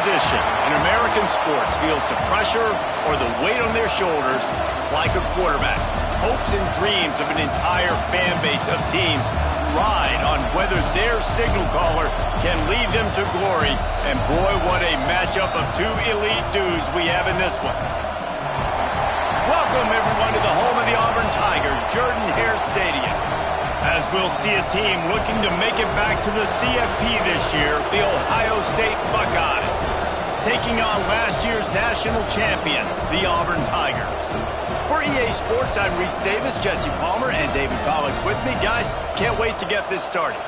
position in American sports feels the pressure or the weight on their shoulders like a quarterback. Hopes and dreams of an entire fan base of teams ride on whether their signal caller can lead them to glory. And boy, what a matchup of two elite dudes we have in this one. Welcome, everyone, to the home of the Auburn Tigers, Jordan-Hare Stadium. As we'll see a team looking to make it back to the CFP this year, the Ohio State Buckeyes, taking on last year's national champions, the Auburn Tigers. For EA Sports, I'm Reese Davis, Jesse Palmer, and David Pollack with me. Guys, can't wait to get this started.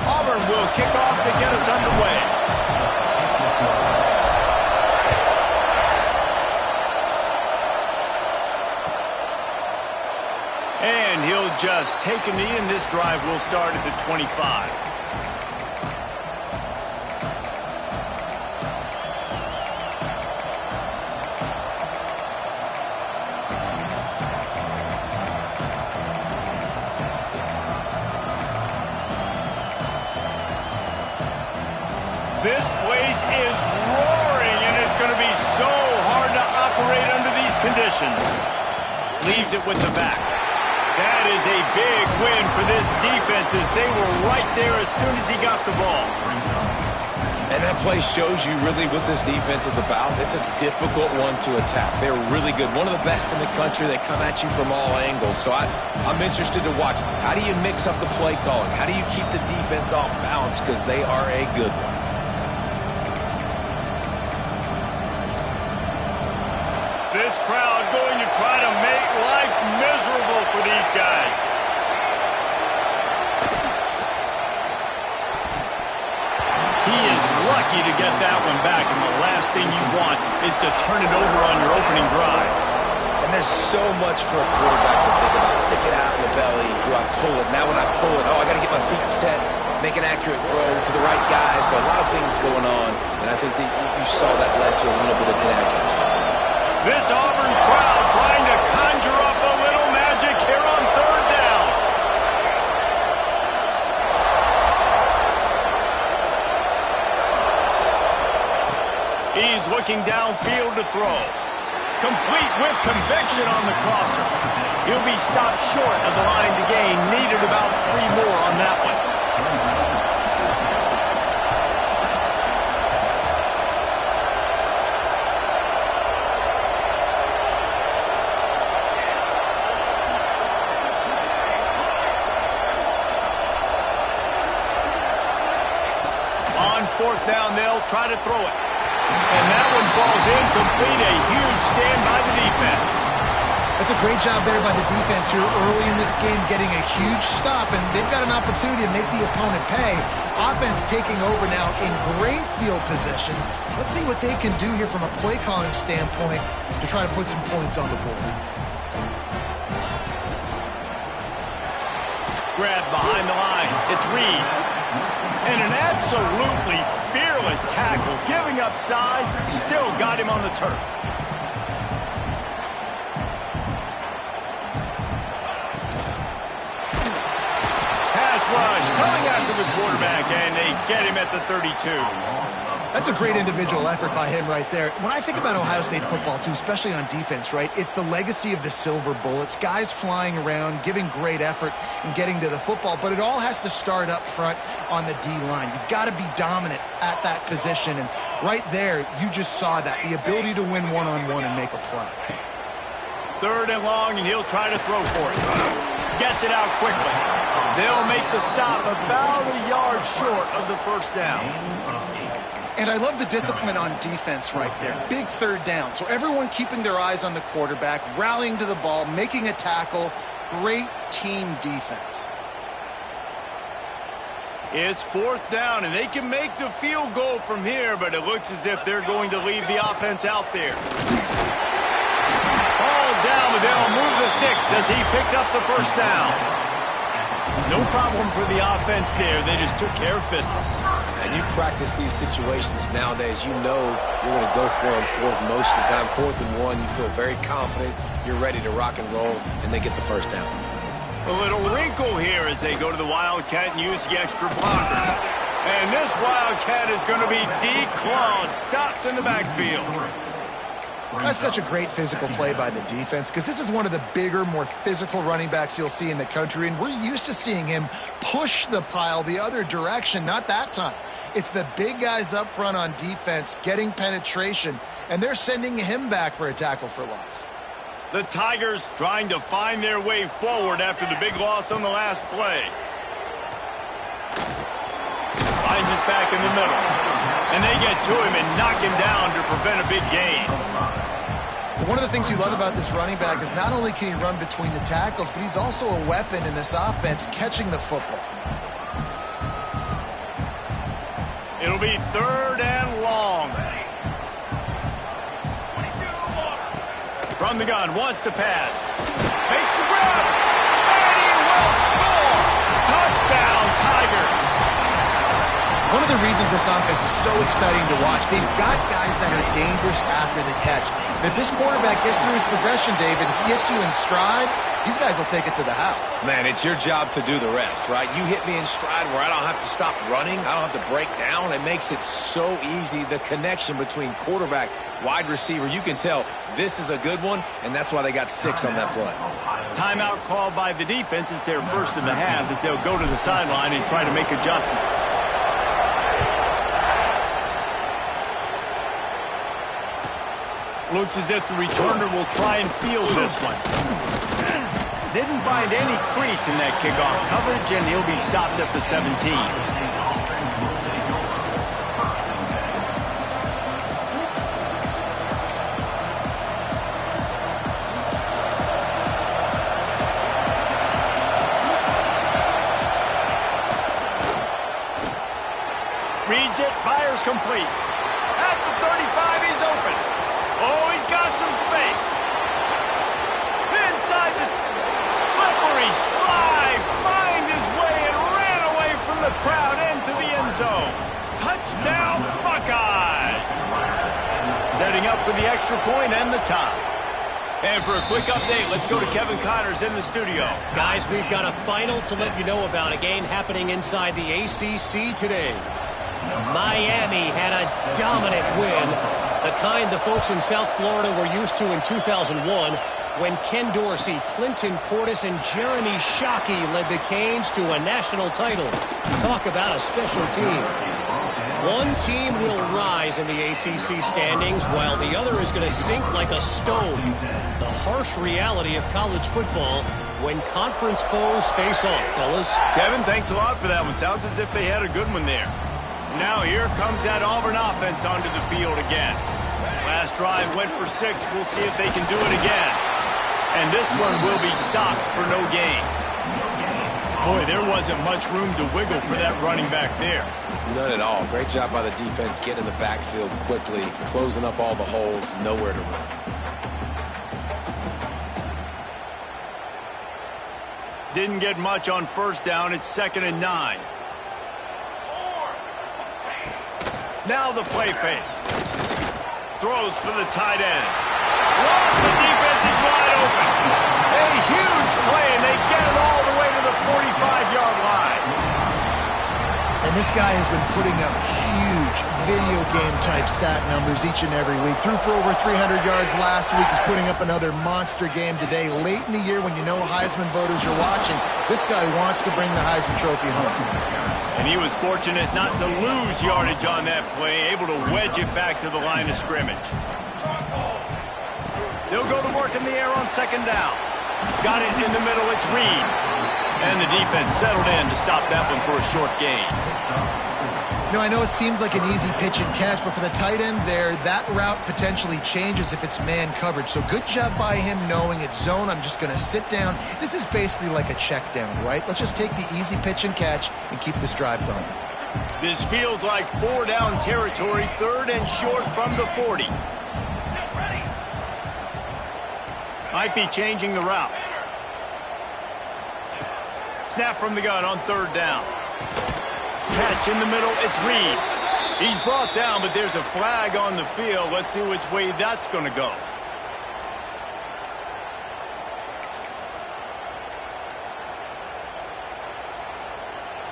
Auburn will kick off to get us underway. And he'll just take a knee, and this drive will start at the 25. This place is roaring, and it's going to be so hard to operate under these conditions. Leaves it with the back. That is a big win for this defense as they were right there as soon as he got the ball. And that play shows you really what this defense is about. It's a difficult one to attack. They're really good. One of the best in the country. They come at you from all angles. So I'm interested to watch. How do you mix up the play calling? How do you keep the defense off balance? Because they are a good one. This crowd going to try to make life miserable for these guys. He is lucky to get that one back, and the last thing you want is to turn it over on your opening drive. And there's so much for a quarterback to think about. Stick it out in the belly. Do I pull it? Now when I pull it, I got to get my feet set, make an accurate throw to the right guy. So a lot of things going on, and I think that you saw that led to a little bit of inaccuracy. This Auburn crowd trying to conjure up a little magic here on third down. He's looking downfield to throw. Complete with conviction on the crosser. He'll be stopped short of the line to gain. Needed about 3 more on that one. Fourth down, they'll try to throw it. And that one falls incomplete. A huge stand by the defense. That's a great job there by the defense here early in this game, getting a huge stop, and they've got an opportunity to make the opponent pay. Offense taking over now in great field position. Let's see what they can do here from a play calling standpoint to try to put some points on the board. Grab behind the line. It's Reed. And an absolutely fearless tackle, giving up size, still got him on the turf. Pass rush coming after the quarterback, and they get him at the 32. That's a great individual effort by him right there. When I think about Ohio State football, too, especially on defense, right, it's the legacy of the Silver Bullets, guys flying around, giving great effort and getting to the football, but it all has to start up front on the D-line. You've got to be dominant at that position, and right there, you just saw that, the ability to win one-on-one and make a play. Third and long, and he'll try to throw for it. Gets it out quickly. They'll make the stop about a yard short of the first down. And I love the discipline on defense right there. Big third down. So everyone keeping their eyes on the quarterback, rallying to the ball, making a tackle. Great team defense. It's fourth down, and they can make the field goal from here, but it looks as if they're going to leave the offense out there. Ball down, but they'll move the sticks as he picks up the first down. No problem for the offense there. They just took care of business. And you practice these situations nowadays, you know you're going to go for them fourth most of the time. 4th and 1, you feel very confident, you're ready to rock and roll, and they get the first down. A little wrinkle here as they go to the Wildcat and use the extra blocker. And this Wildcat is going to be declawed, stopped in the backfield. That's such a great physical play by the defense because this is one of the bigger, more physical running backs you'll see in the country, and we're used to seeing him push the pile the other direction. Not that time. It's the big guys up front on defense getting penetration, and they're sending him back for a tackle for loss. The Tigers trying to find their way forward after the big loss on the last play. Finds us back in the middle. And they get to him and knock him down to prevent a big gain. One of the things you love about this running back is not only can he run between the tackles, but he's also a weapon in this offense catching the football. It'll be 3rd and long. From the gun, wants to pass. Makes the grab. And he will score. Touchdown, Tigers. One of the reasons this offense is so exciting to watch, they've got guys that are dangerous after the catch. And if this quarterback gets through his progression, David, he hits you in stride, these guys will take it to the house. Man, it's your job to do the rest, right? You hit me in stride where I don't have to stop running. I don't have to break down. It makes it so easy. The connection between quarterback, wide receiver, you can tell this is a good one, and that's why they got 6 on that play. Timeout called by the defense. It's their first of the half as they'll go to the sideline and try to make adjustments. Looks as if the returner will try and field this one. Didn't find any crease in that kickoff coverage, and he'll be stopped at the 17. Reads it, fires complete. At the 35, he's open. Oh, he's got some space. Inside the slippery slide, find his way and ran away from the crowd into the end zone. Touchdown, Buckeyes. Setting up for the extra point and the tie. And for a quick update, let's go to Kevin Connors in the studio. Guys, we've got a final to let you know about, a game happening inside the ACC today. Miami had a dominant win, the kind the folks in South Florida were used to in 2001 when Ken Dorsey, Clinton Portis, and Jeremy Shockey led the Canes to a national title. Talk about a special team. One team will rise in the ACC standings while the other is going to sink like a stone. The harsh reality of college football when conference foes face off, fellas. Kevin, thanks a lot for that one. Sounds as if they had a good one there. Now here comes that Auburn offense onto the field again. Last drive went for 6. We'll see if they can do it again. And this one will be stopped for no gain. Boy, there wasn't much room to wiggle for that running back there. None at all. Great job by the defense getting in the backfield quickly, closing up all the holes, nowhere to run. Didn't get much on first down. It's 2nd and 9. Now the play fake. Throws for the tight end. Lost, the defense is wide open. A huge play, and they get it all the way to the 45-yard line. And this guy has been putting up huge video game-type stat numbers each and every week. Threw for over 300 yards last week. He's putting up another monster game today. Late in the year when you know Heisman voters are watching, this guy wants to bring the Heisman Trophy home. And he was fortunate not to lose yardage on that play, able to wedge it back to the line of scrimmage. They'll go to work in the air on 2nd down. Got it in the middle, it's Reed. And the defense settled in to stop that one for a short gain. You know, I know it seems like an easy pitch and catch, but for the tight end there, that route potentially changes if it's man coverage. So good job by him knowing it's zone. I'm just going to sit down. This is basically like a check down, right? Let's just take the easy pitch and catch and keep this drive going. This feels like 4 down territory, 3rd and short from the 40. Might be changing the route. Snap from the gun on 3rd down. catch in the middle. It's Reed. He's brought down, but there's a flag on the field. Let's see which way that's going to go.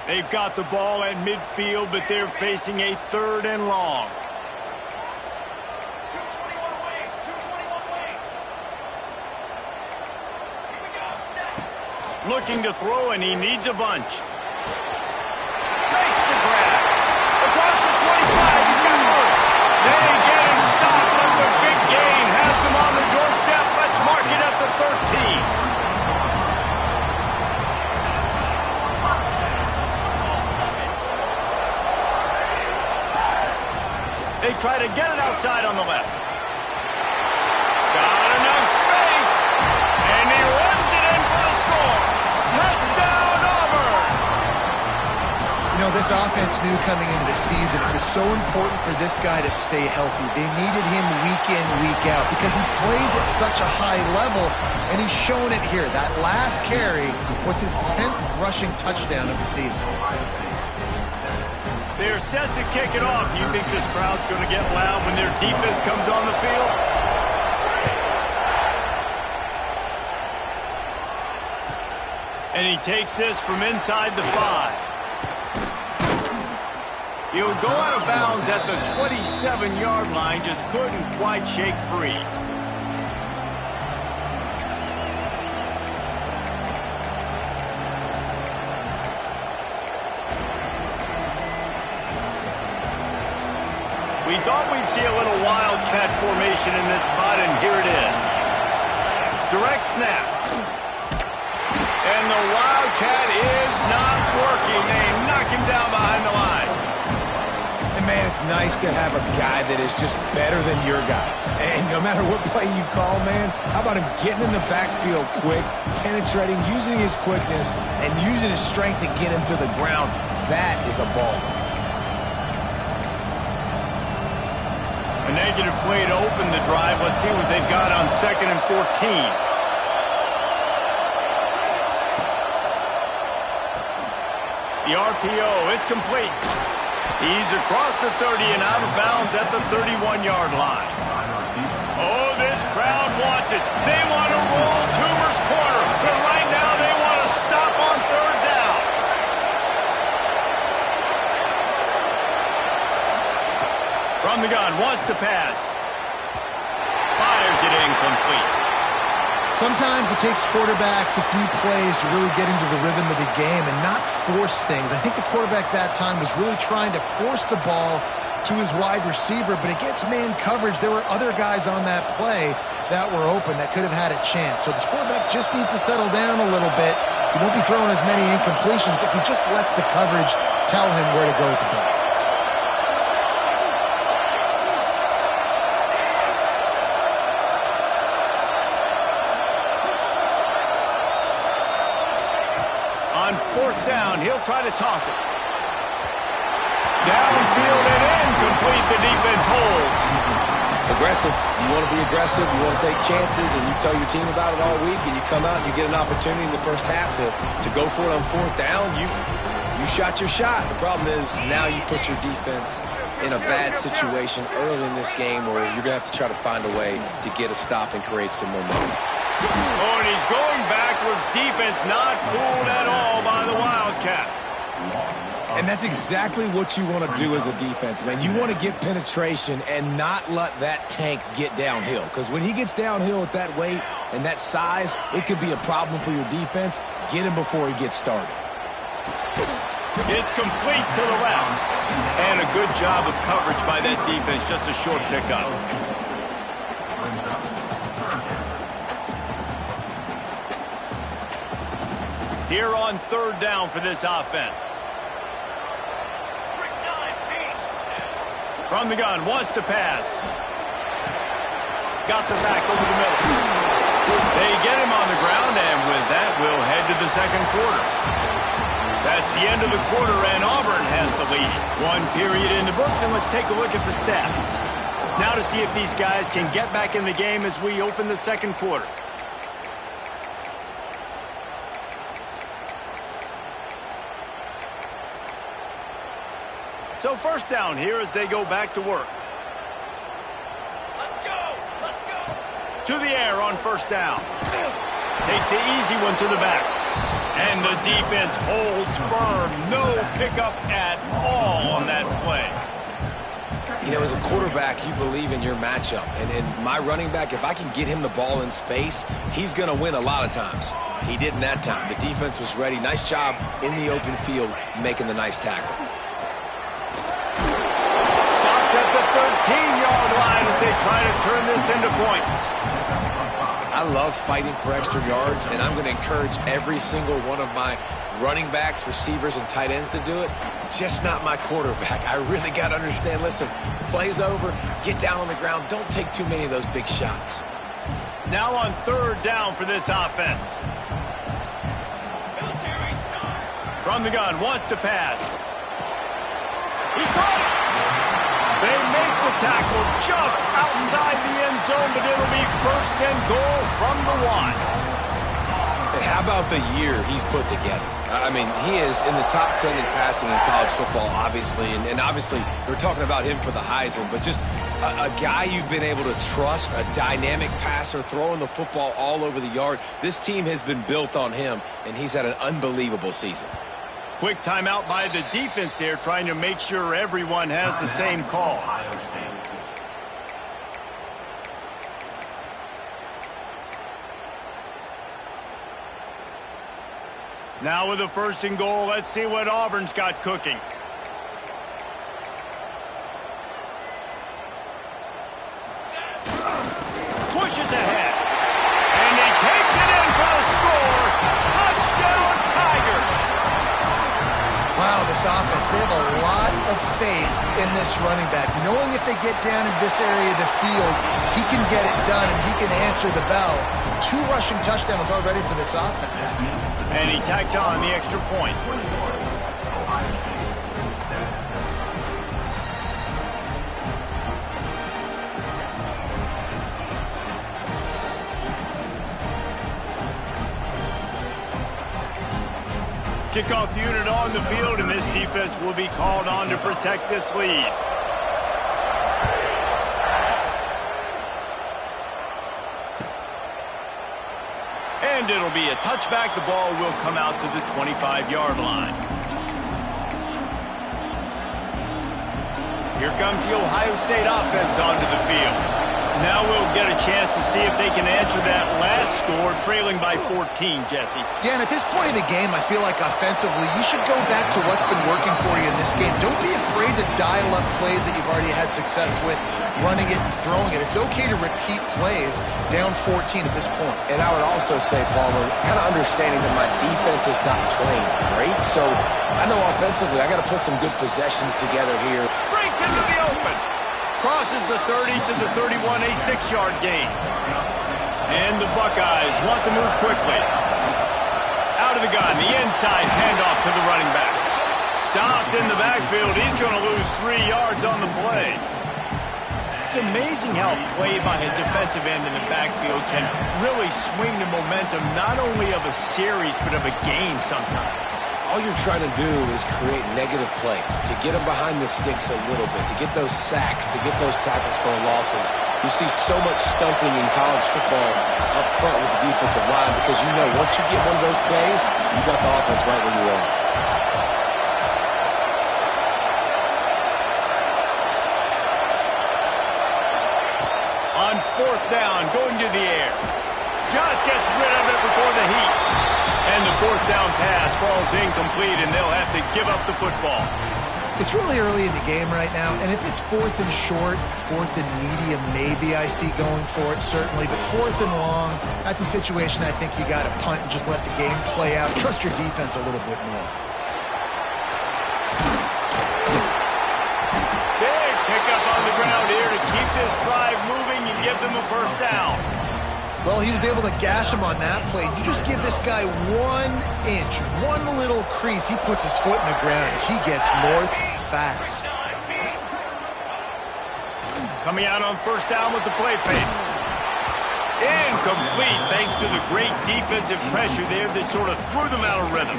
They've got the ball at midfield, but they're facing a 3rd and long. Looking to throw, and he needs a bunch. Makes the grab. Across the 25, he's got room. They get him stopped, but the big gain has them on the doorstep. Let's mark it at the 13. They try to get it outside on the left. Got enough space, and he runs it in for the score. Touchdown, Auburn! You know, this offense knew coming into the season it was so important for this guy to stay healthy. They needed him week in, week out because he plays at such a high level, and he's shown it here. That last carry was his 10th rushing touchdown of the season. They're set to kick it off. You think this crowd's going to get loud when their defense comes on the field? And he takes this from inside the 5. He'll go out of bounds at the 27-yard line. Just couldn't quite shake free. We thought we'd see a little wildcat formation in this spot, and here it is. Direct snap. And the wildcat is not working. They knock him down behind the line. And, man, it's nice to have a guy that is just better than your guys. And no matter what play you call, man, how about him getting in the backfield quick, penetrating, using his quickness, and using his strength to get him to the ground? That is a ball. A negative play to open the drive. Let's see what they've got on 2nd and 14. The RPO, it's complete. He's across the 30 and out of bounds at the 31-yard line. Oh, this crowd wants it. They want to roll Toomer's corner, but right now they want to stop on 3rd down. From the gun, wants to pass. Fires it incomplete. Sometimes it takes quarterbacks a few plays to really get into the rhythm of the game and not force things. I think the quarterback that time was really trying to force the ball to his wide receiver, but against man coverage, there were other guys on that play that were open that could have had a chance. So this quarterback just needs to settle down a little bit. He won't be throwing as many incompletions if he just lets the coverage tell him where to go with the ball. On 4th down, he'll try to toss it. Downfield and incomplete. The defense holds. Aggressive. You want to be aggressive. You want to take chances, and you tell your team about it all week, and you come out and you get an opportunity in the first half to go for it on 4th down. You shot your shot. The problem is now you put your defense in a bad situation early in this game where you're going to have to try to find a way to get a stop and create some momentum. Oh, and he's going backwards. Defense not fooled at all by the Wildcat. And that's exactly what you want to do as a defense, man. You want to get penetration and not let that tank get downhill. Because when he gets downhill at that weight and that size, it could be a problem for your defense. Get him before he gets started. It's complete to the left. And a good job of coverage by that defense. Just a short pickup. Here on 3rd down for this offense. From the gun, wants to pass. Got the back over the middle. They get him on the ground, and with that, we'll head to the 2nd quarter. That's the end of the quarter, and Auburn has the lead. 1 period in the books, and let's take a look at the stats. Now to see if these guys can get back in the game as we open the 2nd quarter. So first down here as they go back to work. To the air on first down. Takes the easy one to the back. And the defense holds firm. No pickup at all on that play. You know, as a quarterback, you believe in your matchup. And my running back, if I can get him the ball in space, he's going to win a lot of times. He didn't that time. The defense was ready. Nice job in the open field making the nice tackle. Stopped at the 13-yard line as they try to turn this into points. I love fighting for extra yards, and I'm going to encourage every single one of my running backs, receivers, and tight ends to do it. Just not my quarterback. I really got to understand, listen, play's over, get down on the ground, don't take too many of those big shots. Now on third down for this offense. From the gun, wants to pass. He caught it! They make the tackle just outside the end zone, but it'll be first and goal from the 1. And how about the year he's put together? I mean, he is in the top 10 in passing in college football, obviously. And obviously, we're talking about him for the Heisman, but just a guy you've been able to trust, a dynamic passer, throwing the football all over the yard. This team has been built on him, and he's had an unbelievable season. Quick timeout by the defense there, trying to make sure everyone has the same call. Now with a first and goal, let's see what Auburn's got cooking. Pushes ahead. And he takes it in for the score. Touchdown, Tigers. Wow, this offense, they have a lot of faith in this running back. Knowing if they get down in this area of the field, he can get it done and he can answer the bell. 2 rushing touchdowns already for this offense. And he tacked on the extra point. Kickoff unit on the field, and this defense will be called on to protect this lead. And it'll be a touchback. The ball will come out to the 25-yard line. Here comes the Ohio State offense onto the field. Now we'll get a chance to see if they can answer that last score, trailing by 14, Jesse. Yeah, and at this point in the game, I feel like offensively, you should go back to what's been working for you in this game. Don't be afraid to dial up plays that you've already had success with, running it and throwing it. It's okay to repeat plays down 14 at this point. And I would also say, Palmer, kind of understanding that my defense is not playing great, so I know offensively I got to put some good possessions together here. Breaks into the open. Crosses the 30 to the 31, a 6-yard gain. And the Buckeyes want to move quickly. Out of the gun, the inside handoff to the running back. Stopped in the backfield. He's going to lose 3 yards on the play. It's amazing how a play by a defensive end in the backfield can really swing the momentum not only of a series but of a game sometimes. All you're trying to do is create negative plays, to get them behind the sticks a little bit, to get those sacks, to get those tackles for losses. You see so much stunting in college football up front with the defensive line because you know once you get one of those plays, you got the offense right where you are. On fourth down, going to the air. Just gets rid of it before the heat. And the fourth down pass falls incomplete, and they'll have to give up the football. It's really early in the game right now, and if it's 4th and short, 4th and medium, maybe I see going for it, certainly. But 4th and long, that's a situation I think you got to punt and just let the game play out. Trust your defense a little bit more. Big pickup on the ground here to keep this drive moving and give them a first down. Well, he was able to gash him on that play. You just give this guy 1 inch, one little crease, he puts his foot in the ground. He gets north fast. Coming out on first down with the play fake. Incomplete thanks to the great defensive pressure there that sort of threw them out of rhythm.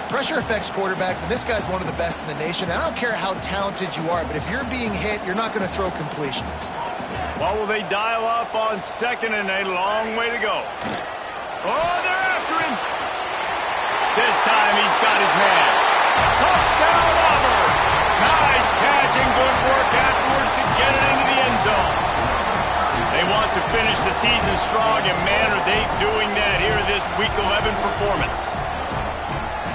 Pressure affects quarterbacks, and this guy's one of the best in the nation. I don't care how talented you are, but if you're being hit, you're not going to throw completions. Well, will they dial up on second and a long way to go? Oh, they're after him. This time he's got his man. Touchdown, Auburn. Nice catch and good work afterwards to get it into the end zone. They want to finish the season strong, and man, are they doing that here this Week 11 performance.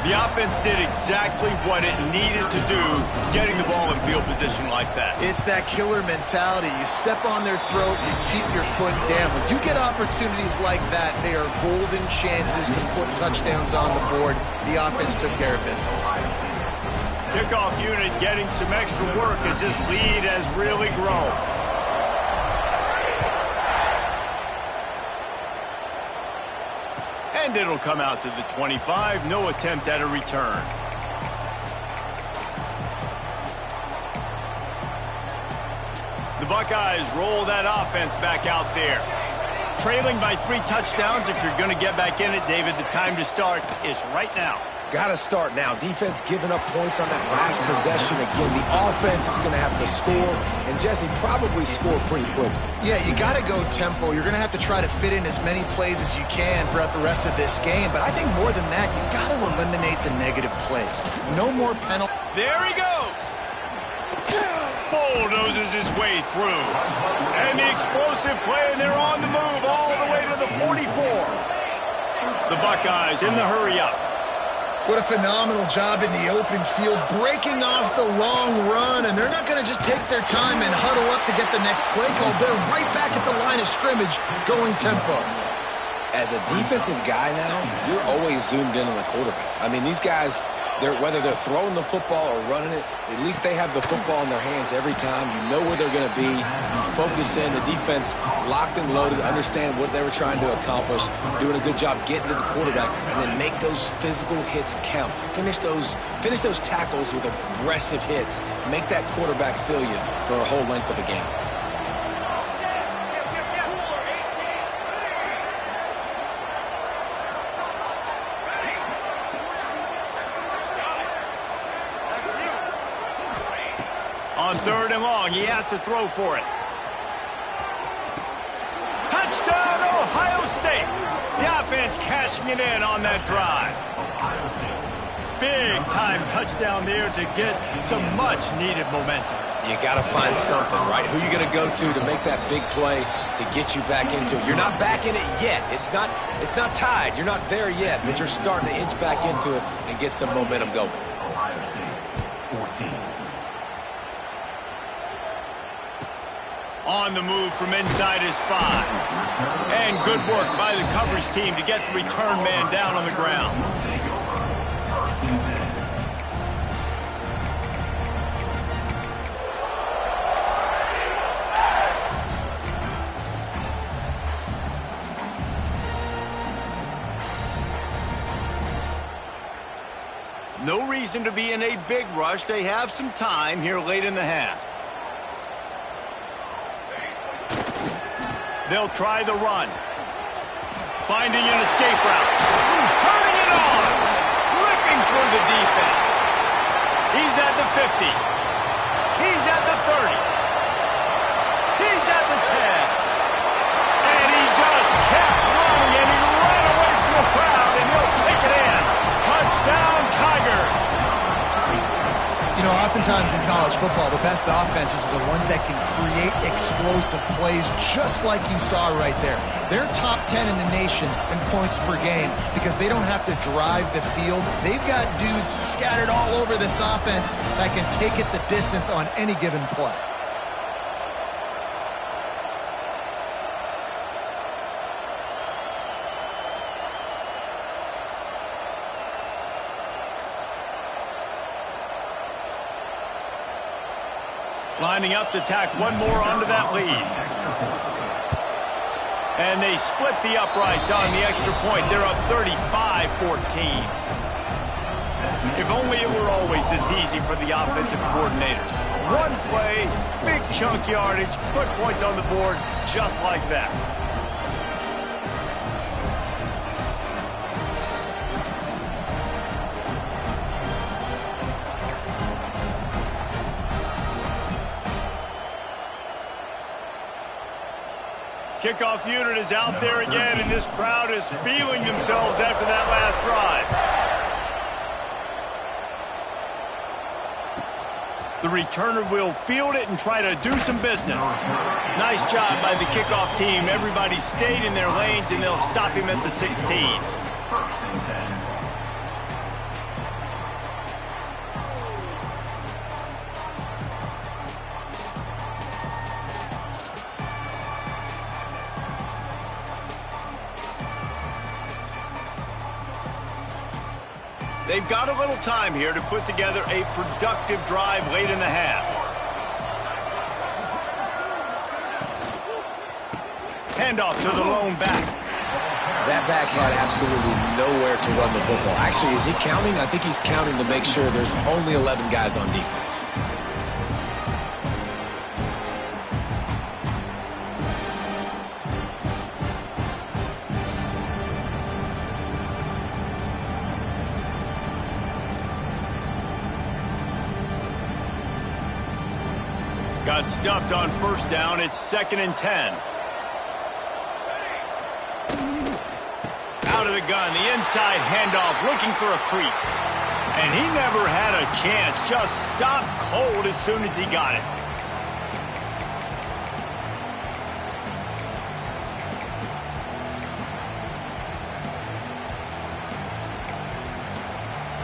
The offense did exactly what it needed to do, getting the ball in field position like that. It's that killer mentality. You step on their throat, you keep your foot down. When you get opportunities like that, they are golden chances to put touchdowns on the board. The offense took care of business. Kickoff unit getting some extra work as this lead has really grown. And it'll come out to the 25. No attempt at a return. The Buckeyes roll that offense back out there. Trailing by 3 touchdowns. If you're going to get back in it, David, the time to start is right now. Got to start now. Defense giving up points on that last possession. Again, the offense is going to have to score, and Jesse probably score pretty quickly. Yeah, you got to go tempo. You're going to have to try to fit in as many plays as you can throughout the rest of this game. But I think more than that, you got to eliminate the negative plays. No more penalties. There he goes. Bulldozes his way through. And the explosive play, and they're on the move all the way to the 44. The Buckeyes in the hurry up. What a phenomenal job in the open field, breaking off the long run, and they're not going to just take their time and huddle up to get the next play called. They're right back at the line of scrimmage, going tempo. As a defensive guy now, you're always zoomed in on the quarterback. I mean, these guys, whether they're throwing the football or running it, at least they have the football in their hands every time. You know where they're going to be. You focus in. The defense locked and loaded, understand what they were trying to accomplish, doing a good job getting to the quarterback, and then make those physical hits count. Finish those tackles with aggressive hits. Make that quarterback feel you for a whole length of a game. On 3rd and long, he has to throw for it. Touchdown, Ohio State. The offense cashing it in on that drive. Big-time touchdown there to get some much-needed momentum. You got to find something, right? Who you going to go to make that big play to get you back into it? You're not back in it yet. It's not tied. You're not there yet, but you're starting to inch back into it and get some momentum going. On the move from inside his 5. And good work by the coverage team to get the return man down on the ground. No reason to be in a big rush. They have some time here late in the half. They'll try the run. Finding an escape route. Turning it on. Ripping through the defense. He's at the 50. He's at the 30. He's at the 10. And he just kept running, and he ran away from the crowd, and he'll take it in. Touchdown, Tigers. You know, oftentimes in college football, the best offenses are the ones that can create explosive plays just like you saw right there. They're top 10 in the nation in points per game because they don't have to drive the field. They've got dudes scattered all over this offense that can take it the distance on any given play. Lining up to tack one more onto that lead. And they split the uprights on the extra point. They're up 35-14. If only it were always this easy for the offensive coordinators. One play, big chunk yardage, put points on the board just like that. Kickoff unit is out there again, and this crowd is feeling themselves after that last drive. The returner will field it and try to do some business. Nice job by the kickoff team. Everybody stayed in their lanes, and they'll stop him at the 16. They've got a little time here to put together a productive drive late in the half. Handoff to the lone back. That back had absolutely nowhere to run the football. Actually, is he counting? I think he's counting to make sure there's only 11 guys on defense. Got stuffed on first down. It's 2nd and 10. Out of the gun, the inside handoff, looking for a crease. And he never had a chance. Just stopped cold as soon as he got it.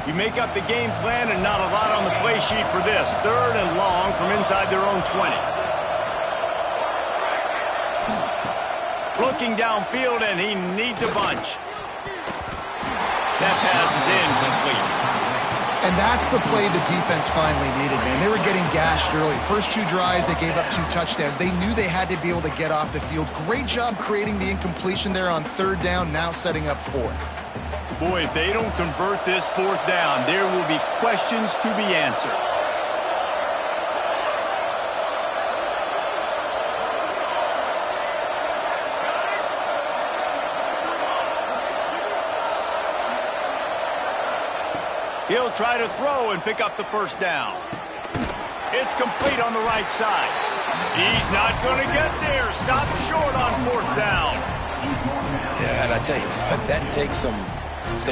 You make up the game plan and not a lot on the play sheet for this. 3rd and long from inside their own 20. Looking downfield, and he needs a bunch. That pass is incomplete. And that's the play the defense finally needed, man. They were getting gashed early. First 2 drives, they gave up 2 touchdowns. They knew they had to be able to get off the field. Great job creating the incompletion there on 3rd down, now setting up 4th. Boy, if they don't convert this 4th down, there will be questions to be answered. He'll try to throw and pick up the first down. It's complete on the right side. He's not going to get there. Stopped short on 4th down. Yeah, and I tell you what, that takes some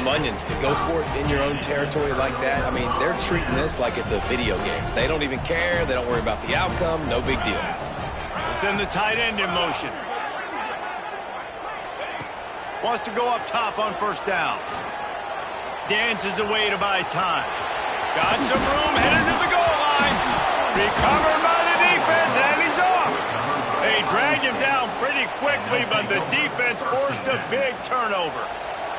onions to go for it in your own territory like that. I mean, they're treating this like it's a video game. They don't even care. They don't worry about the outcome. No big deal. Send the tight end in motion. Wants to go up top on first down. Dances away to buy time. Got some room, headed to the goal line. Recovered by the defense, and he's off. They dragged him down pretty quickly, but the defense forced a big turnover.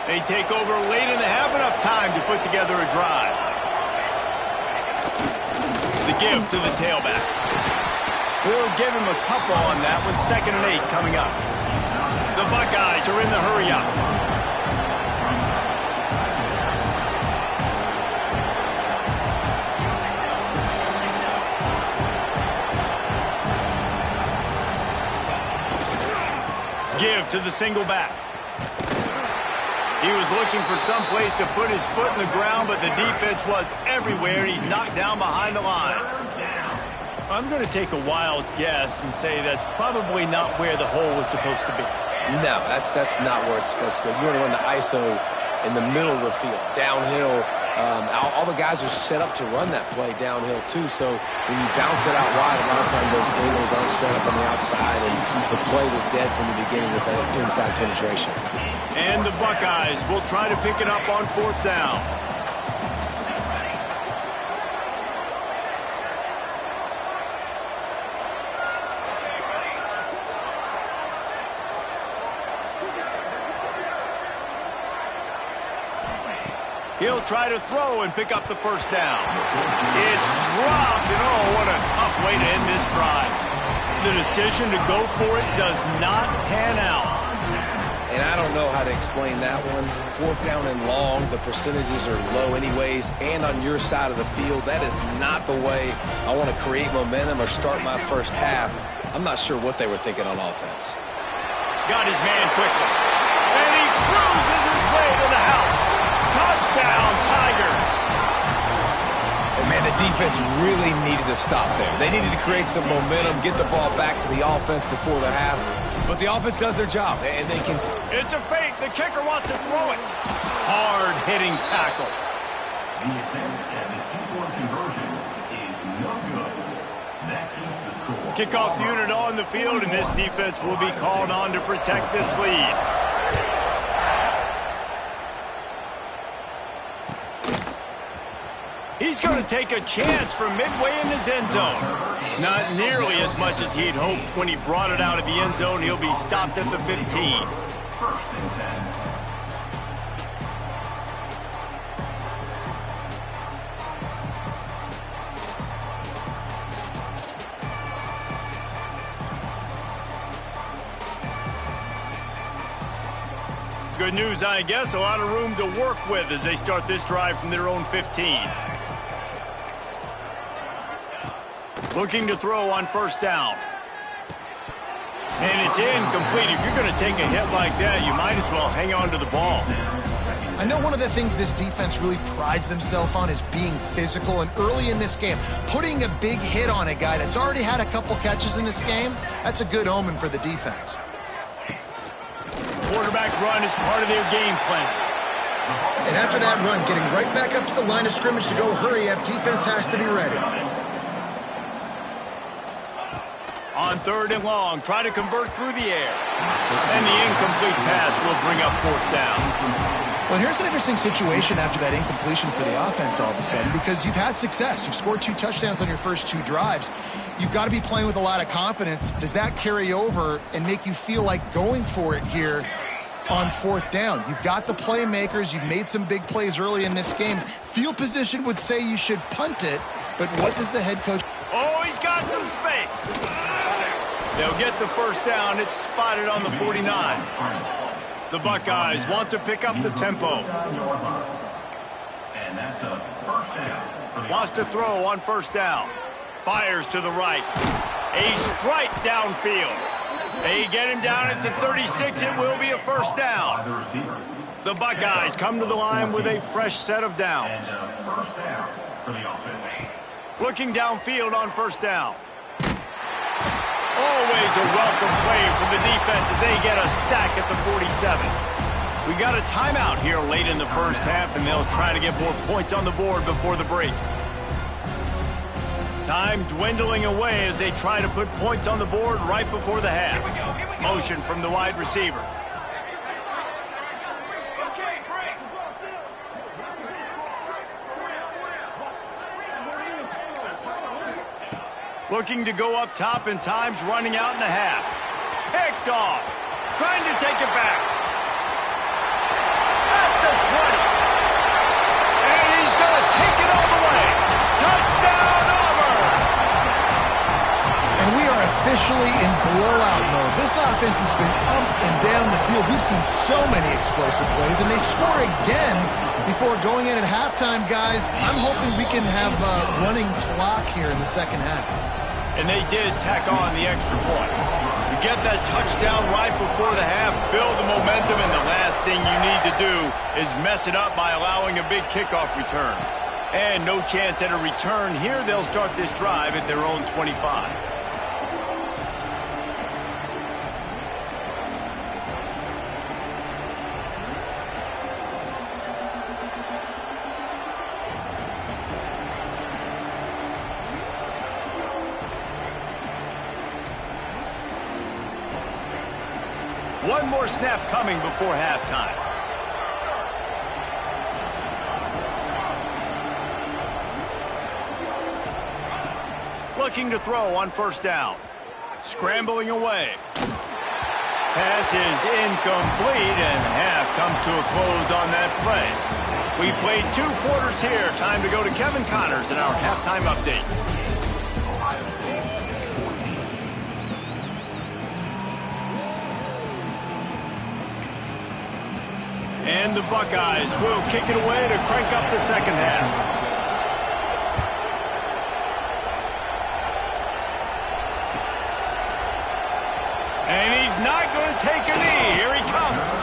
They take over late in the half, enough time to put together a drive. The give to the tailback. We'll give him a couple on that with 2nd and 8 coming up. The Buckeyes are in the hurry-up. Give to the single back. He was looking for some place to put his foot in the ground, but the defense was everywhere, and he's knocked down behind the line. I'm going to take a wild guess and say that's probably not where the hole was supposed to be. No, that's not where it's supposed to go. You want to run the ISO in the middle of the field, downhill. All the guys are set up to run that play downhill, too. So when you bounce it out wide, a lot of times those angles aren't set up on the outside, and the play was dead from the beginning with that inside penetration. And the Buckeyes will try to pick it up on 4th down. He'll try to throw and pick up the first down. It's dropped, and oh, what a tough way to end this drive. The decision to go for it does not pan out. And I don't know how to explain that one. 4th down and long, the percentages are low anyways, and on your side of the field, that is not the way I want to create momentum or start my first half. I'm not sure what they were thinking on offense. Got his man quickly. And he cruises his way to the house. Touchdown, Tigers. And man, the defense really needed to stop there. They needed to create some momentum, get the ball back to the offense before the half. But the offense does their job, and they can... It's a fake. The kicker wants to throw it. Hard-hitting tackle. The attempt at the two-point conversion is no good. That keeps the score. Kickoff unit on the field, and this defense will be called on to protect this lead. He's going to take a chance from midway in his end zone. Not nearly as much as he'd hoped when he brought it out of the end zone. He'll be stopped at the 15. First and 10. Good news, I guess. A lot of room to work with as they start this drive from their own 15. Looking to throw on first down. And it's incomplete. If you're going to take a hit like that, you might as well hang on to the ball. I know one of the things this defense really prides themselves on is being physical, and early in this game, putting a big hit on a guy that's already had a couple catches in this game, that's a good omen for the defense. Quarterback run is part of their game plan. And after that run, getting right back up to the line of scrimmage to go hurry up, defense has to be ready. On third and long, try to convert through the air. And the incomplete pass will bring up fourth down. Well, here's an interesting situation after that incompletion for the offense all of a sudden, because you've had success. You've scored 2 touchdowns on your first 2 drives. You've got to be playing with a lot of confidence. Does that carry over and make you feel like going for it here on fourth down? You've got the playmakers. You've made some big plays early in this game. Field position would say you should punt it, but what does the head coach... Oh, he's got some space. They'll get the first down. It's spotted on the 49. The Buckeyes want to pick up the tempo. And that's a first down. Wants to throw on first down. Fires to the right. A strike downfield. They get him down at the 36. It will be a first down. The Buckeyes come to the line with a fresh set of downs. First down for the offense. Looking downfield on first down. Always a welcome play from the defense as they get a sack at the 47. We got a timeout here late in the first half, and they'll try to get more points on the board before the break. Time dwindling away as they try to put points on the board right before the half. Motion from the wide receiver. Looking to go up top, and time's running out in the half. Picked off. Trying to take it back. At the 20. And he's going to take it all the way. Touchdown, Auburn! And we are officially in blowout mode. This offense has been up and down the field. We've seen so many explosive plays, and they score again before going in at halftime, guys. I'm hoping we can have a running clock here in the second half. And they did tack on the extra point. You get that touchdown right before the half, build the momentum, and the last thing you need to do is mess it up by allowing a big kickoff return. And no chance at a return here. They'll start this drive at their own 25. One more snap coming before halftime. Looking to throw on first down. Scrambling away. Pass is incomplete, and half comes to a close on that play. We played 2 quarters here. Time to go to Kevin Connors in our halftime update. And the Buckeyes will kick it away to crank up the second half. And he's not going to take a knee. Here he comes.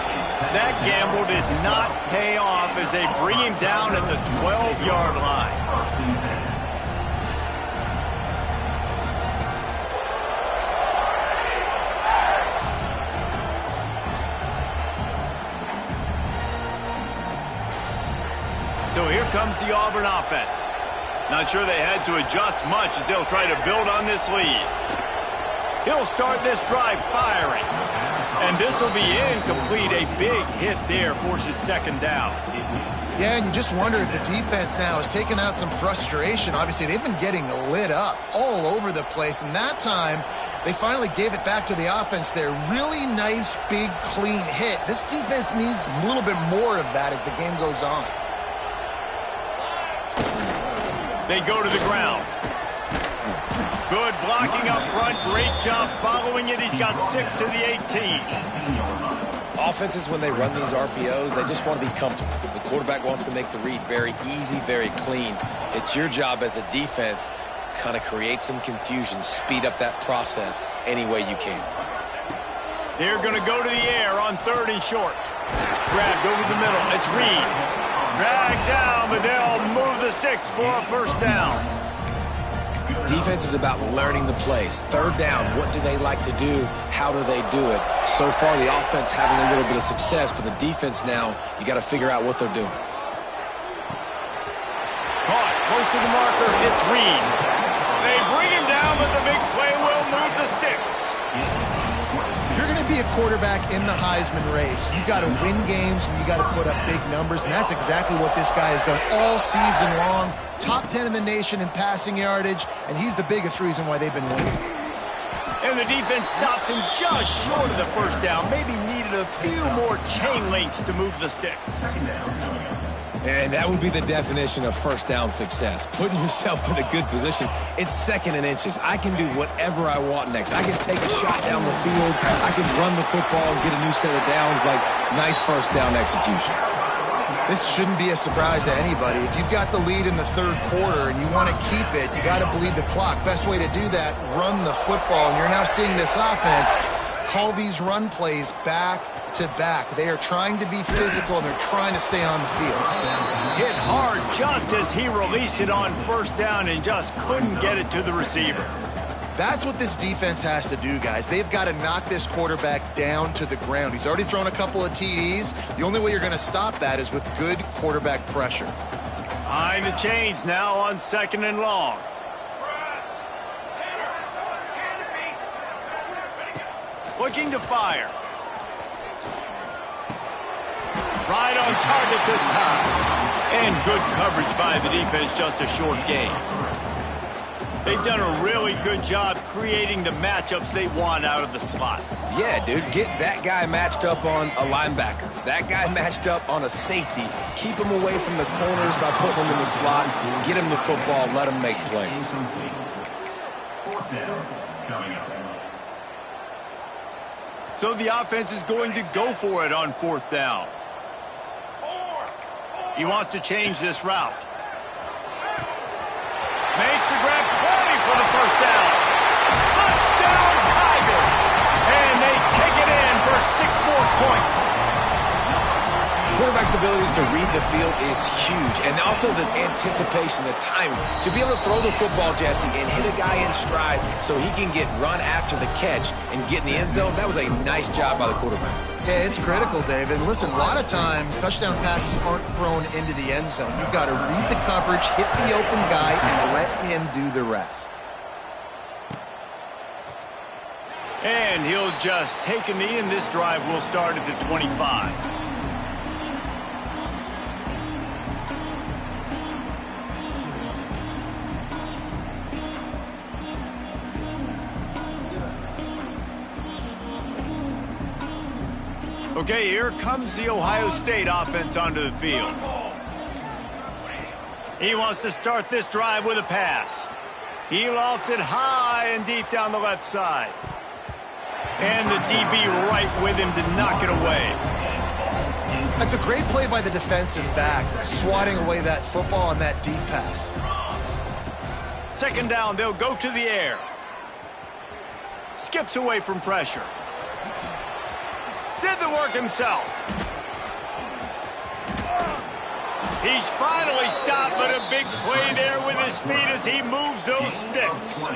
That gamble did not pay off as they bring him down at the 12-yard line. comes the Auburn offense. Not sure they had to adjust much as they'll try to build on this lead. He'll start this drive firing. And this will be incomplete. A big hit there forces second down. Yeah, and you just wonder if the defense now has taken out some frustration. Obviously, they've been getting lit up all over the place. And that time, they finally gave it back to the offense there. Really nice, big, clean hit. This defense needs a little bit more of that as the game goes on. They go to the ground. Good blocking up front. Great job following it. He's got 6 to the 18. Offenses, when they run these RPOs, they just want to be comfortable. The quarterback wants to make the read very easy, very clean. It's your job as a defense to kind of create some confusion, speed up that process any way you can. They're going to go to the air on 3rd and short. Grabbed over the middle. It's Reed. Dragged down, but they'll move the sticks for a first down. Defense is about learning the plays. 3rd down, what do they like to do? How do they do it? So far, the offense having a little bit of success, but the defense now, you got to figure out what they're doing. Caught, close to the marker, it's Reed. They bring him down, but the big play will move the sticks. You're going to be a quarterback in the Heisman race. You got to win games, and you got to put up big numbers, and that's exactly what this guy has done all season long. Top 10 in the nation in passing yardage, and he's the biggest reason why they've been winning. And the defense stops him just short of the first down. Maybe needed a few more chain links to move the sticks. And that would be the definition of first down success. Putting yourself in a good position. It's 2nd and inches. I can do whatever I want next. I can take a shot down the field. I can run the football and get a new set of downs. Like, nice first down execution. This shouldn't be a surprise to anybody. If you've got the lead in the 3rd quarter and you want to keep it, you got to bleed the clock. Best way to do that, run the football. And you're now seeing this offense call these run plays back to back. They are trying to be physical, and they're trying to stay on the field. Hit hard just as he released it on first down and just couldn't get it to the receiver. That's what this defense has to do, guys. They've got to knock this quarterback down to the ground. He's already thrown a couple of TDs. The only way you're going to stop that is with good quarterback pressure. Behind the chains now on 2nd and long. Looking to fire. Right on target this time. And good coverage by the defense, just a short gain. They've done a really good job creating the matchups they want out of the slot. Yeah, dude, get that guy matched up on a linebacker. That guy matched up on a safety. Keep him away from the corners by putting him in the slot. Get him the football, let him make plays. 4th down coming up. So the offense is going to go for it on 4th down. He wants to change this route. Makes the grab, plenty for the first down. Touchdown Tigers! And they take it in for 6 more points. Quarterback's abilities to read the field is huge, and also the anticipation, the timing. To be able to throw the football, Jesse, and hit a guy in stride so he can get run after the catch and get in the end zone, that was a nice job by the quarterback. Yeah, it's critical, David. Listen, a lot of times touchdown passes aren't thrown into the end zone. You've got to read the coverage, hit the open guy, and let him do the rest. And he'll just take a knee, and this drive will start at the 25. Okay, here comes the Ohio State offense onto the field. He wants to start this drive with a pass. He lofts it high and deep down the left side. And the DB right with him to knock it away. That's a great play by the defensive back, swatting away that football on that deep pass. 2nd down, they'll go to the air. Skips away from pressure. Did the work himself. He's finally stopped, but a big play there with his feet as he moves those sticks.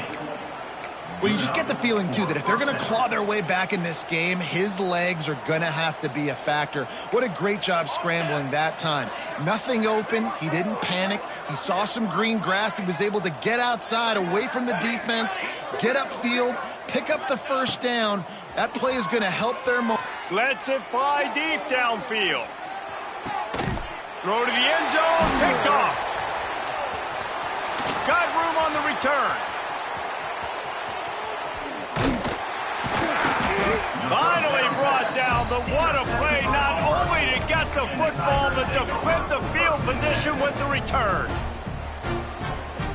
Well, you just get the feeling, too, that if they're going to claw their way back in this game, his legs are going to have to be a factor. What a great job scrambling that time. Nothing open. He didn't panic. He saw some green grass. He was able to get outside, away from the defense, get upfield, pick up the first down. That play is going to help their momentum. Lets it fly deep downfield. Throw to the end zone, picked off. Got room on the return. Finally brought down, but what a play, not only to get the football, but to flip the field position with the return.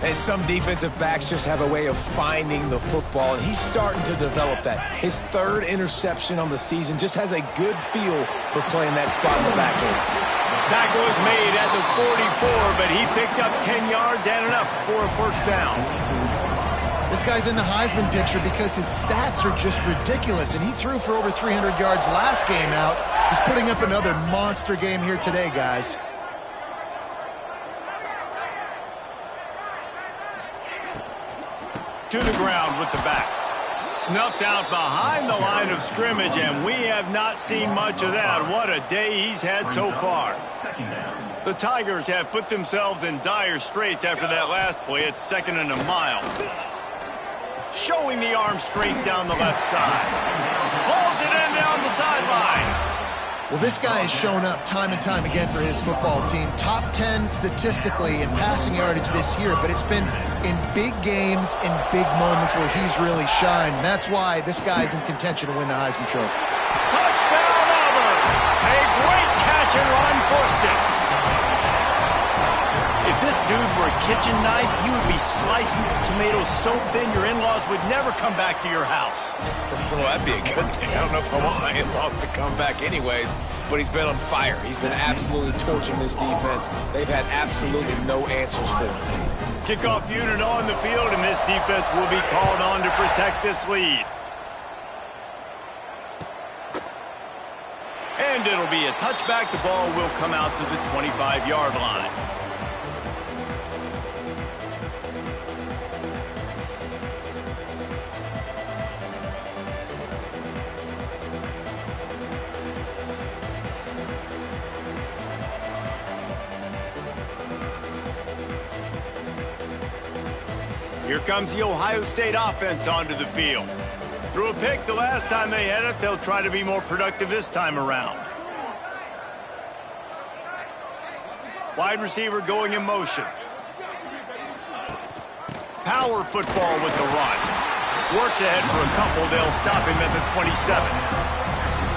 And some defensive backs just have a way of finding the football, and he's starting to develop that. His third interception on the season, just has a good feel for playing that spot in the back end. Tackle was made at the 44, but he picked up 10 yards and enough for a first down. This guy's in the Heisman picture because his stats are just ridiculous, and he threw for over 300 yards last game out. He's putting up another monster game here today, guys. To the ground with the back. Snuffed out behind the line of scrimmage, and we have not seen much of that. What a day he's had so far. The Tigers have put themselves in dire straits after that last play. It's 2nd and a mile. Showing the arm strength down the left side. Pulls it in down the sideline. Well, this guy has shown up time and time again for his football team. Top 10 statistically in passing yardage this year, but it's been in big games, in big moments where he's really shined. And that's why this guy's in contention to win the Heisman Trophy. Touchdown, Auburn! A great catch and run for 6. If this dude were a kitchen knife, he would be slicing tomatoes so thin your in-laws would never come back to your house. Well, that'd be a good thing. I don't know if I want my in-laws to come back anyways, but he's been on fire. He's been absolutely torching this defense. They've had absolutely no answers for him. Kickoff unit on the field, and this defense will be called on to protect this lead. And it'll be a touchback. The ball will come out to the 25-yard line. Here comes the Ohio State offense onto the field. Threw a pick the last time they had it. They'll try to be more productive this time around. Wide receiver going in motion. Power football with the run. Works ahead for a couple. They'll stop him at the 27.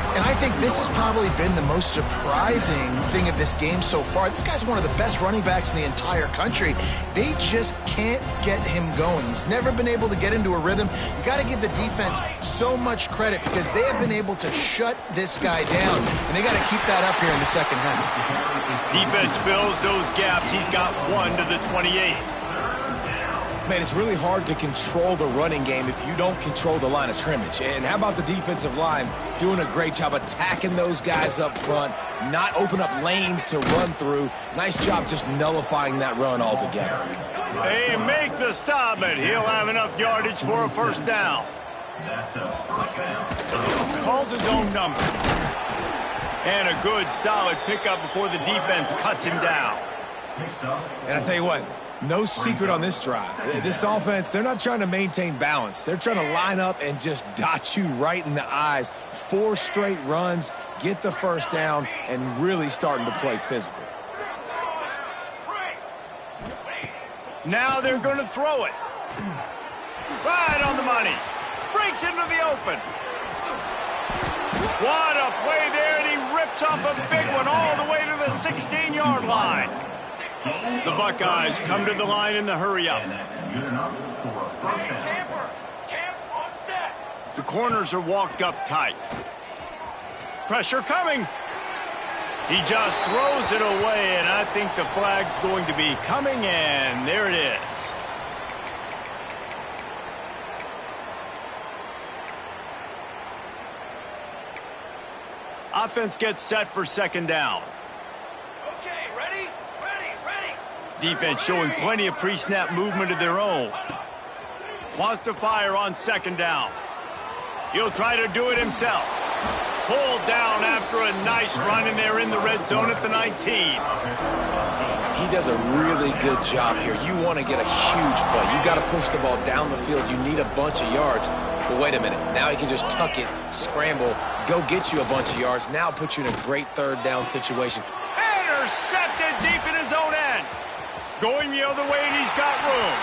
And I think this has probably been the most surprising thing of this game so far. This guy's one of the best running backs in the entire country. They just can't get him going. He's never been able to get into a rhythm. You got to give the defense so much credit because they have been able to shut this guy down. And they got to keep that up here in the second half. Defense fills those gaps. He's got 1 to the 28. Man, it's really hard to control the running game if you don't control the line of scrimmage. And how about the defensive line doing a great job attacking those guys up front, not open up lanes to run through. Nice job just nullifying that run altogether. They make the stop, but he'll have enough yardage for a first down. Calls his own number. And a good, solid pickup before the defense cuts him down. And I tell you what, no secret on this drive. This offense, they're not trying to maintain balance. They're trying to line up and just dot you right in the eyes. 4 straight runs, get the first down, and really starting to play physical. Now they're going to throw it. Right on the money. Breaks into the open. What a play there, and he rips off a big one all the way to the 16-yard line. The Buckeyes come to the line in the hurry-up. The corners are walked up tight. Pressure coming. He just throws it away, and I think the flag's going to be coming, and there it is. Offense gets set for second down. Okay, ready? Ready, ready. Defense showing plenty of pre-snap movement of their own. Wants to fire on second down. He'll try to do it himself. Pulled down after a nice run, and they're in the red zone at the 19. He does a really good job here. You want to get a huge play. You got to push the ball down the field. You need a bunch of yards. Well, wait a minute. Now he can just tuck it, scramble, go get you a bunch of yards. Now put you in a great third down situation. Intercepted deep in his own end. Going the other way, and he's got room.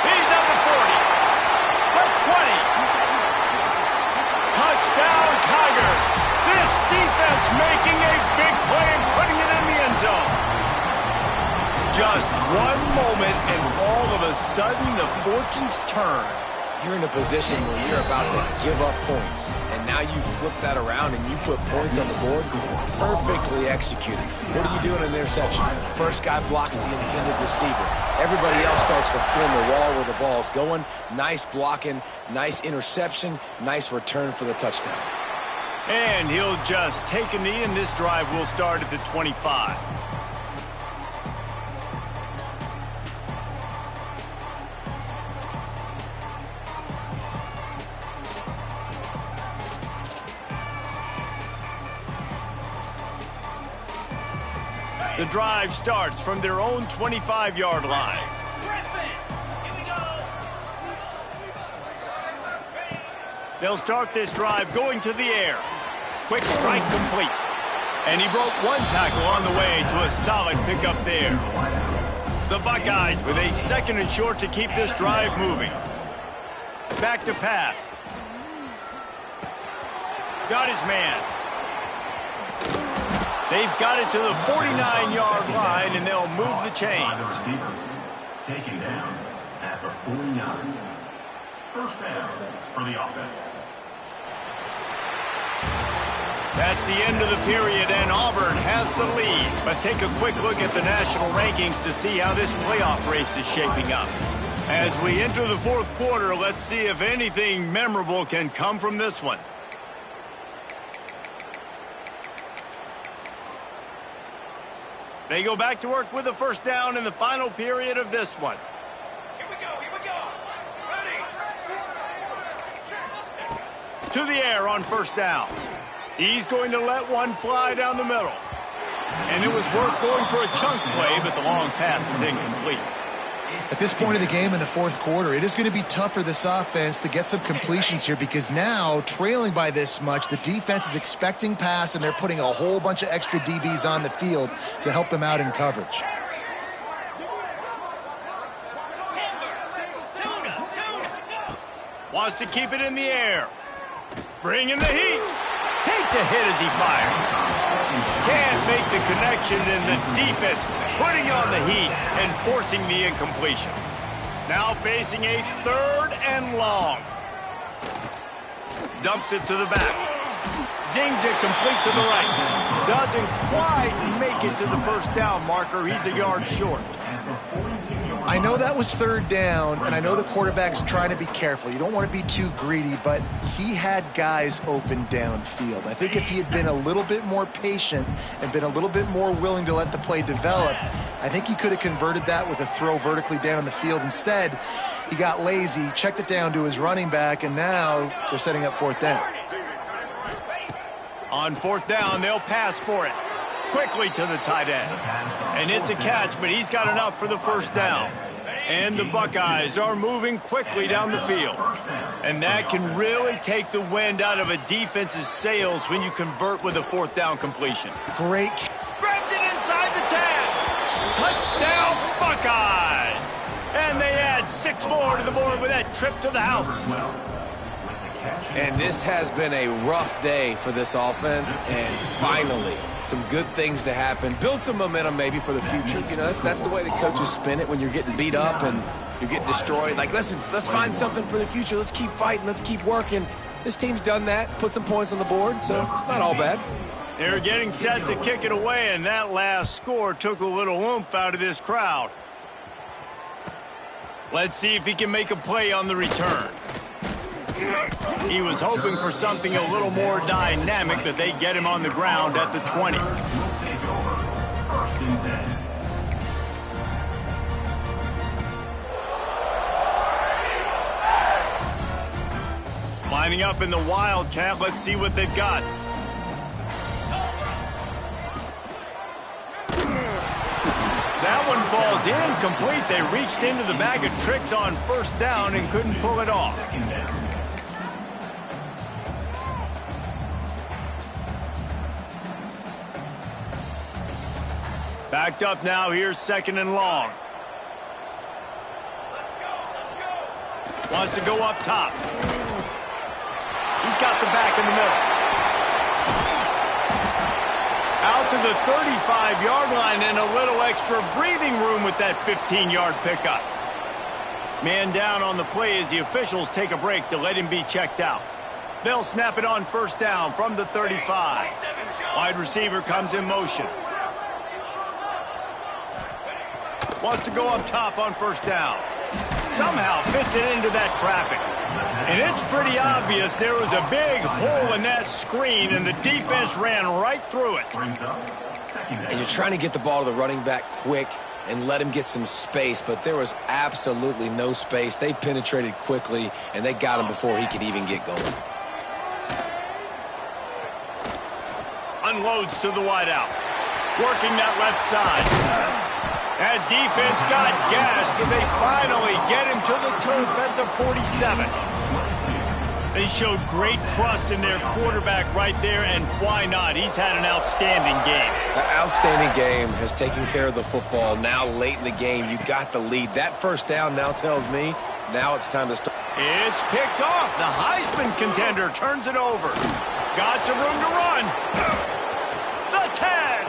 He's at the 40. The 20. Touchdown, Tigers. This defense making a big play and putting it in the end zone. Just one moment, and all of a sudden, the fortunes turn. You're in a position where you're about to give up points, and now you flip that around and you put points on the board. Perfectly executed. What do you do in an interception? First guy blocks the intended receiver. Everybody else starts to form a wall where the ball's going. Nice blocking, nice interception, nice return for the touchdown. And he'll just take a knee, and this drive will start at the 25. The drive starts from their own 25-yard line. They'll start this drive going to the air. Quick strike complete. And he broke one tackle on the way to a solid pickup there. The Buckeyes with a second and short to keep this drive moving. Back to pass. Got his man. They've got it to the 49-yard line, and they'll move the chains. Taken down at the 49. First down for the offense. That's the end of the period, and Auburn has the lead. Let's take a quick look at the national rankings to see how this playoff race is shaping up. As we enter the fourth quarter, let's see if anything memorable can come from this one. They go back to work with a first down in the final period of this one. Here we go, ready. To the air on first down. He's going to let one fly down the middle. And it was worth going for a chunk play, but the long pass is incomplete. At this point in the game in the fourth quarter, it is going to be tough for this offense to get some completions here because now, trailing by this much, the defense is expecting pass, and they're putting a whole bunch of extra DBs on the field to help them out in coverage. Wants to keep it in the air. Bringing the heat. Takes a hit as he fires. Can't make the connection, and the defense putting on the heat and forcing the incompletion. Now facing a third and long. Dumps it to the back. Zings it complete to the right. Doesn't quite make it to the first down marker. He's a yard short. I know that was third down, and I know the quarterback's trying to be careful. You don't want to be too greedy, but he had guys open downfield. I think if he had been a little bit more patient and been a little bit more willing to let the play develop, I think he could have converted that with a throw vertically down the field. Instead, he got lazy, checked it down to his running back, and now they're setting up fourth down. On fourth down, they'll pass for it. Quickly to the tight end. And it's a catch, but he's got enough for the first down. And the Buckeyes are moving quickly down the field. And that can really take the wind out of a defense's sails when you convert with a fourth down completion. Great. Grabs it inside the 10. Touchdown, Buckeyes. And they add 6 more to the board with that trip to the house. And this has been a rough day for this offense, and finally, some good things to happen. Build some momentum maybe for the future. You know, that's the way the coaches spin it when you're getting beat up and you're getting destroyed. Like, listen, let's find something for the future. Let's keep fighting. Let's keep working. This team's done that, put some points on the board, so it's not all bad. They're getting set to kick it away, and that last score took a little oomph out of this crowd. Let's see if he can make a play on the return. He was hoping for something a little more dynamic, but they get him on the ground at the 20. Lining up in the Wildcat. Let's see what they've got. That one falls incomplete. They reached into the bag of tricks on first down and couldn't pull it off. Backed up now. Here's 2nd and long. Wants to go up top. He's got the back in the middle. Out to the 35-yard line and a little extra breathing room with that 15-yard pickup. Man down on the play as the officials take a break to let him be checked out. They'll snap it on first down from the 35. Wide receiver comes in motion. Wants to go up top on first down. Somehow fits it into that traffic. And it's pretty obvious there was a big hole in that screen, and the defense ran right through it. And you're trying to get the ball to the running back quick and let him get some space, but there was absolutely no space. They penetrated quickly, and they got him before he could even get going. Unloads to the wideout. Working that left side. That defense got gas, but they finally get him to the turf at the 47. They showed great trust in their quarterback right there, and why not? He's had an outstanding game. An outstanding game, has taken care of the football. Now late in the game, you got the lead. That first down now tells me now it's time to start. It's picked off. The Heisman contender turns it over. Got some room to run. The 10.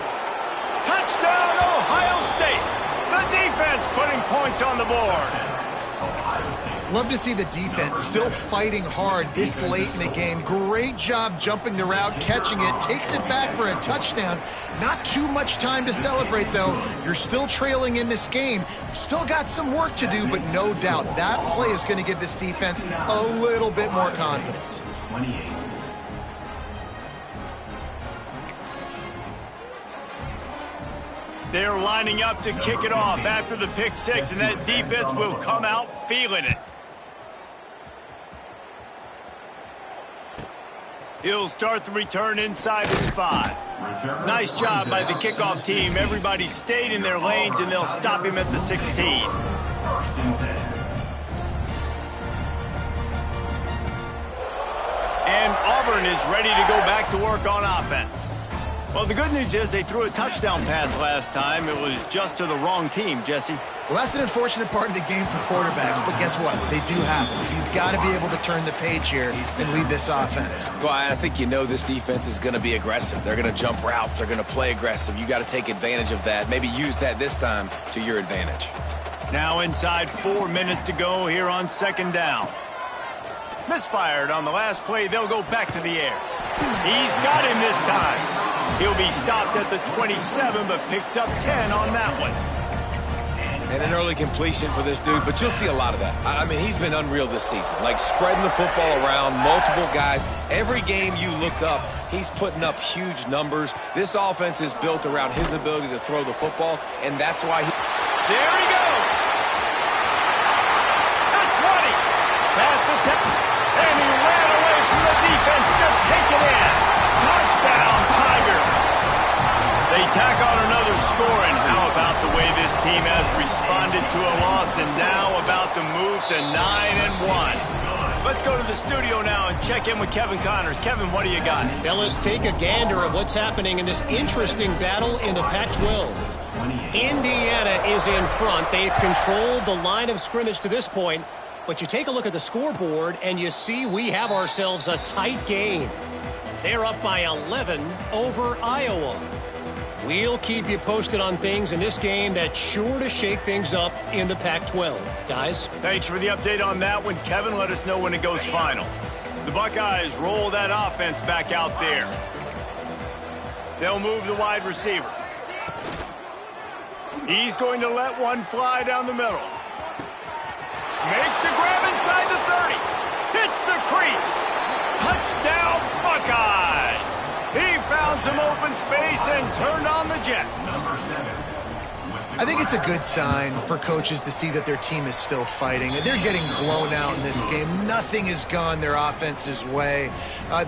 Touchdown, Ohio State. The defense putting points on the board. Love to see the defense still fighting hard this late in the game. Great job jumping the route, catching it, takes it back for a touchdown. Not too much time to celebrate, though. You're still trailing in this game. Still got some work to do, but no doubt that play is going to give this defense a little bit more confidence. 28. They're lining up to kick it off after the pick six, and that defense will come out feeling it. He'll start the return inside his 5. Nice job by the kickoff team. Everybody stayed in their lanes, and they'll stop him at the 16. First and 10. And Auburn is ready to go back to work on offense. Well, the good news is they threw a touchdown pass last time. It was just to the wrong team, Jesse. Well, that's an unfortunate part of the game for quarterbacks, but guess what? They do happen. So you've got to be able to turn the page here and lead this offense. Well, I think you know this defense is going to be aggressive. They're going to jump routes. They're going to play aggressive. You got to take advantage of that. Maybe use that this time to your advantage. Now inside 4 minutes to go here on second down. Misfired on the last play. They'll go back to the air. He's got him this time. He'll be stopped at the 27, but picks up 10 on that one. And an early completion for this dude, but you'll see a lot of that. I mean, he's been unreal this season. Like spreading the football around, multiple guys. Every game you look up, he's putting up huge numbers. This offense is built around his ability to throw the football, and that's why he... There he goes. The 20. Past the 10. And he ran away from the defense to take it in. Touchdown, Tigers. They tack on another score, and how about the way this team has responded to a loss and now about to move to 9-1. Let's go to the studio now and check in with Kevin Connors. Kevin, what do you got? Fellas, take a gander at what's happening in this interesting battle in the Pac-12. Indiana is in front. They've controlled the line of scrimmage to this point, but you take a look at the scoreboard and you see we have ourselves a tight game. They're up by 11 over Iowa. We'll keep you posted on things in this game that's sure to shake things up in the Pac-12. Guys? Thanks for the update on that one, Kevin. Let us know when it goes final. The Buckeyes roll that offense back out there. They'll move the wide receiver. He's going to let one fly down the middle. Makes the grab inside the 30. Hits the crease. Touchdown, Buckeyes. He found some open space and turned on the Jets. Number 7 with the I think it's a good sign for coaches to see that their team is still fighting. They're getting blown out in this game. Nothing has gone their offense's way.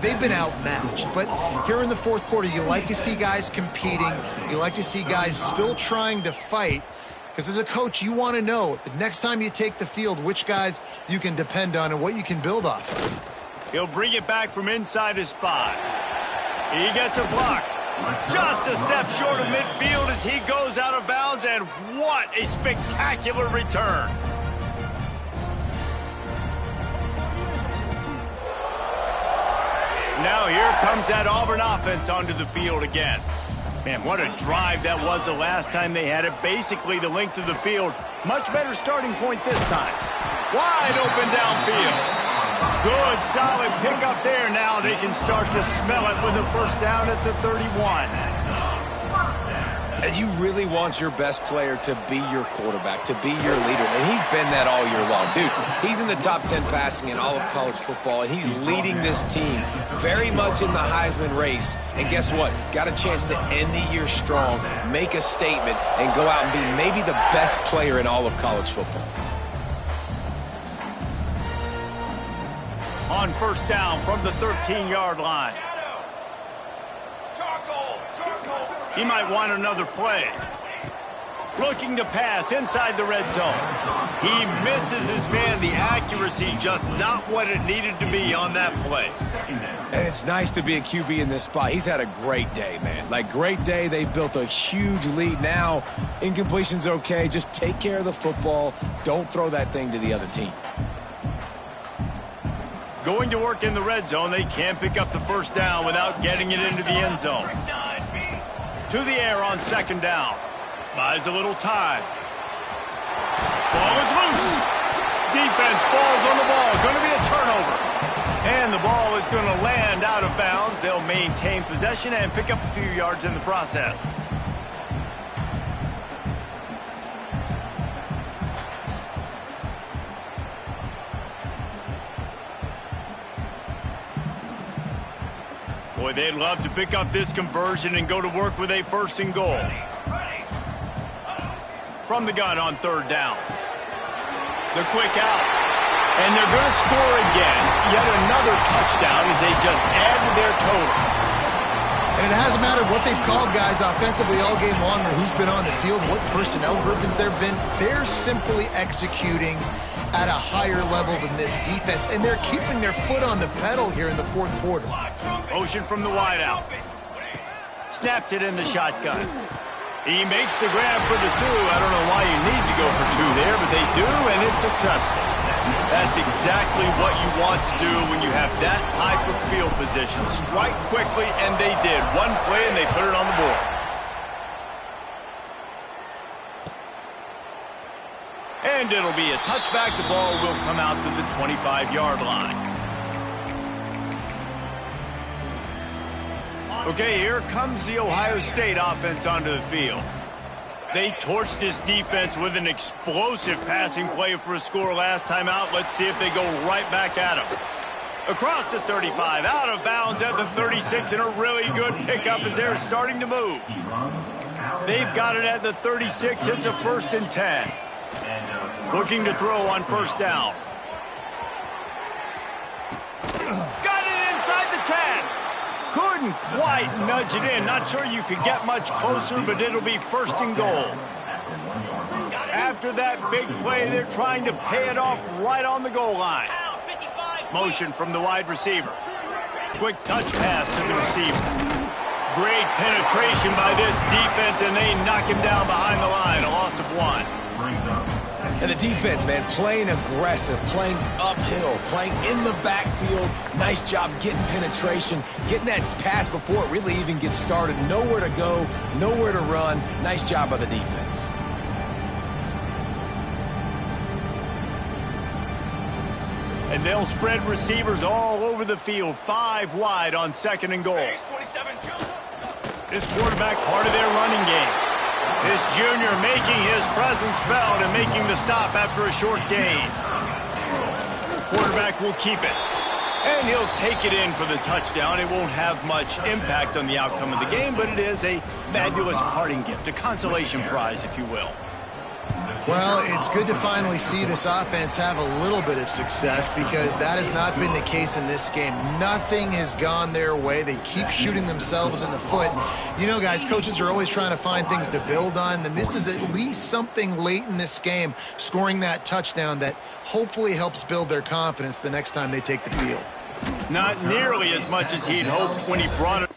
They've been outmatched. But here in the fourth quarter, you like to see guys competing. You like to see guys still trying to fight. Because as a coach, you want to know the next time you take the field which guys you can depend on and what you can build off of. He'll bring it back from inside his 5. He gets a block. Just a step short of midfield as he goes out of bounds, and what a spectacular return. Now here comes that Auburn offense onto the field again. Man, what a drive that was the last time they had it. Basically the length of the field. Much better starting point this time. Wide open downfield. Good, solid pickup there. Now they can start to smell it with a first down at the 31. And you really want your best player to be your quarterback, to be your leader. And he's been that all year long. Dude, he's in the top 10 passing in all of college football, and he's leading this team very much in the Heisman race. And guess what? Got a chance to end the year strong, make a statement, and go out and be maybe the best player in all of college football. On first down from the 13-yard line. He might want another play. Looking to pass inside the red zone. He misses his man. The accuracy just not what it needed to be on that play. And it's nice to be a QB in this spot. He's had a great day, man. Like, great day. They built a huge lead. Now, incompletion's okay. Just take care of the football. Don't throw that thing to the other team. Going to work in the red zone. They can't pick up the first down without getting it into the end zone. To the air on second down. Buys a little time. Ball is loose. Defense falls on the ball. Going to be a turnover. And the ball is going to land out of bounds. They'll maintain possession and pick up a few yards in the process. Boy, they'd love to pick up this conversion and go to work with a first and goal. From the gun on third down. The quick out. And they're going to score again. Yet another touchdown as they just add to their total. And it hasn't mattered what they've called guys offensively all game long or who's been on the field, what personnel groupings there have been. They're simply executing at a higher level than this defense, and they're keeping their foot on the pedal here in the fourth quarter. Motion from the wideout. Snaps it in the shotgun. He makes the grab for the 2. I don't know why you need to go for 2 there, but they do, and it's successful. That's exactly what you want to do when you have that type of field position. Strike quickly, and they did. One play, and they put it on the board. And it'll be a touchback. The ball will come out to the 25-yard line. Okay, here comes the Ohio State offense onto the field. They torched this defense with an explosive passing play for a score last time out. Let's see if they go right back at them. Across the 35, out of bounds at the 36, and a really good pickup as they're starting to move. They've got it at the 36. It's a first and 10. Looking to throw on first down. Got it inside the 10. Couldn't quite nudge it in. Not sure you could get much closer, but it'll be first and goal. After that big play, they're trying to pay it off right on the goal line. Motion from the wide receiver. Quick touch pass to the receiver. Great penetration by this defense, and they knock him down behind the line. A loss of 1. And the defense, man, playing aggressive, playing uphill, playing in the backfield. Nice job getting penetration, getting that pass before it really even gets started. Nowhere to go, nowhere to run. Nice job by the defense. And they'll spread receivers all over the field. 5 wide on second and goal. This quarterback part of their running game. This junior making his presence felt and making the stop after a short gain. Quarterback will keep it. And he'll take it in for the touchdown. It won't have much impact on the outcome of the game, but it is a fabulous parting gift, a consolation prize, if you will. Well, it's good to finally see this offense have a little bit of success because that has not been the case in this game. Nothing has gone their way. They keep shooting themselves in the foot. You know, guys, coaches are always trying to find things to build on, and this is at least something late in this game, scoring that touchdown that hopefully helps build their confidence the next time they take the field. Not nearly as much as he'd hoped when he brought it.